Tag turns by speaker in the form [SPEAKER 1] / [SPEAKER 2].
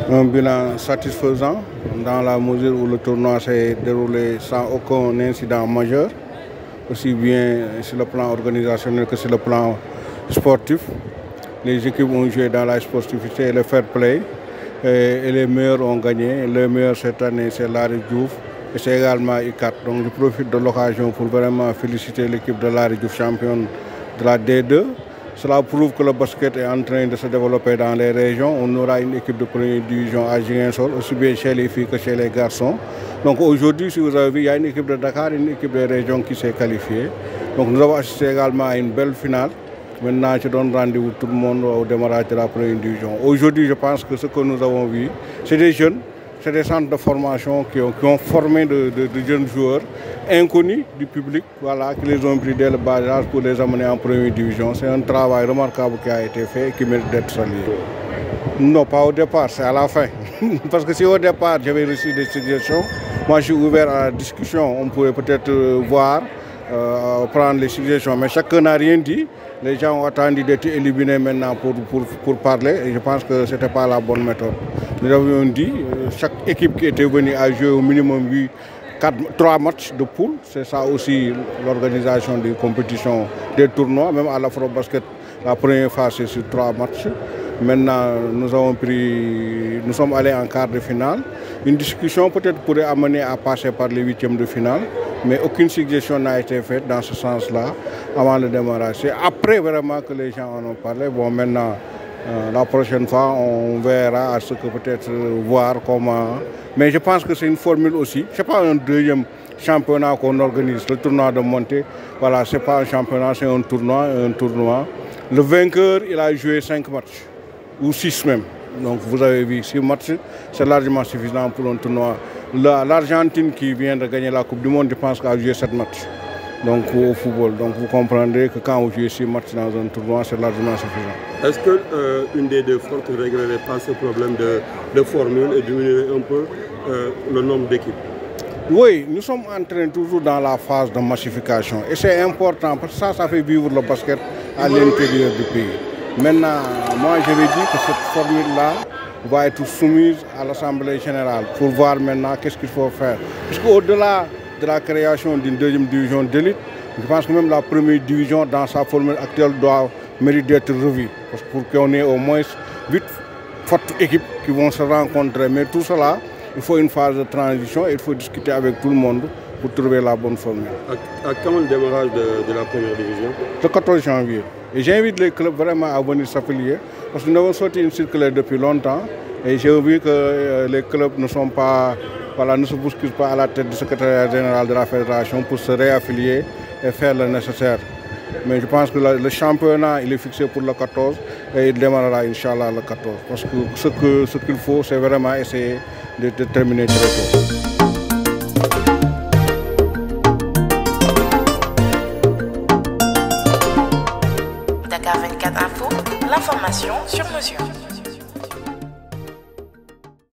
[SPEAKER 1] Un bilan satisfaisant dans la mesure où le tournoi s'est déroulé sans aucun incident majeur, aussi bien sur le plan organisationnel que sur le plan sportif. Les équipes ont joué dans la sportivité et le fair play et les meilleurs ont gagné. Le meilleur cette année, c'est Larry Diouf et c'est également ICAT. Donc je profite de l'occasion pour vraiment féliciter l'équipe de Larry Diouf, championne de la D2. Cela prouve que le basket est en train de se développer dans les régions. On aura une équipe de première division à Ziguinchor, aussi bien chez les filles que chez les garçons. Donc aujourd'hui, si vous avez vu, il y a une équipe de Dakar, une équipe de région qui s'est qualifiée. Donc nous avons assisté également à une belle finale. Maintenant, je donne rendez-vous tout le monde au démarrage de la première division. Aujourd'hui, je pense que ce que nous avons vu, c'est des jeunes, c'est des centres de formation qui ont formé de jeunes joueurs inconnus du public, voilà, qui les ont pris dès le bas âge pour les amener en première division. C'est un travail remarquable qui a été fait et qui mérite d'être salué. Non, pas au départ, c'est à la fin. Parce que si au départ j'avais reçu des suggestions, moi je suis ouvert à la discussion. On pourrait peut-être voir, prendre les suggestions, mais chacun n'a rien dit. Les gens ont attendu d'être éliminés maintenant pour parler et je pense que ce n'était pas la bonne méthode. Nous avions dit, chaque équipe qui était venue à jouer au minimum 3 matchs de poule. C'est ça aussi l'organisation des compétitions, des tournois, même à l'Afrobasket. La première phase c'est sur 3 matchs. Maintenant, nous sommes allés en quart de finale. Une discussion peut-être pourrait amener à passer par les 8e de finale, mais aucune suggestion n'a été faite dans ce sens-là avant le démarrage. C'est après vraiment que les gens en ont parlé. Bon, maintenant, la prochaine fois, on verra à ce que peut-être voir comment. Mais je pense que c'est une formule aussi. Ce n'est pas un deuxième championnat qu'on organise, le tournoi de montée. Voilà, ce n'est pas un championnat, c'est un tournoi. Le vainqueur, il a joué 5 matchs, ou 6 même. Donc vous avez vu, 6 matchs, c'est largement suffisant pour un tournoi. L'Argentine qui vient de gagner la Coupe du Monde, je pense qu'elle a joué 7 matchs. Donc au football. Donc vous comprendrez que quand vous jouez 6 matchs dans un tournoi, c'est largement suffisant.
[SPEAKER 2] Est-ce qu'une des deux fortes ne réglerait pas ce problème de formule et diminuer un peu le nombre d'équipes?
[SPEAKER 1] Oui, nous sommes en train toujours dans la phase de massification. Et c'est important parce que ça fait vivre le basket à l'intérieur du pays. Maintenant, moi je vais dire que cette formule-là va être soumise à l'Assemblée générale pour voir maintenant qu'est-ce qu'il faut faire. Parce qu'au-delà de la création d'une deuxième division d'élite, je pense que même la première division dans sa formule actuelle doit mériter d'être revue. Parce que pour qu'on ait au moins 8 fortes équipes qui vont se rencontrer. Mais tout cela, il faut une phase de transition et il faut discuter avec tout le monde pour trouver la bonne formule.
[SPEAKER 2] À quand le démarrage de la première division?
[SPEAKER 1] Le 14 janvier. Et j'invite les clubs vraiment à venir s'affilier parce que nous avons sorti une circulaire depuis longtemps et j'ai vu que les clubs ne sont pas, voilà, ne se bousculent pas à la tête du secrétariat général de la fédération pour se réaffilier et faire le nécessaire. Mais je pense que le championnat il est fixé pour le 14 et il démarrera Inch'Allah le 14. Parce que ce qu'il faut, c'est vraiment essayer de terminer très tôt.
[SPEAKER 3] Dakar 24 Info, l'information sur mesure.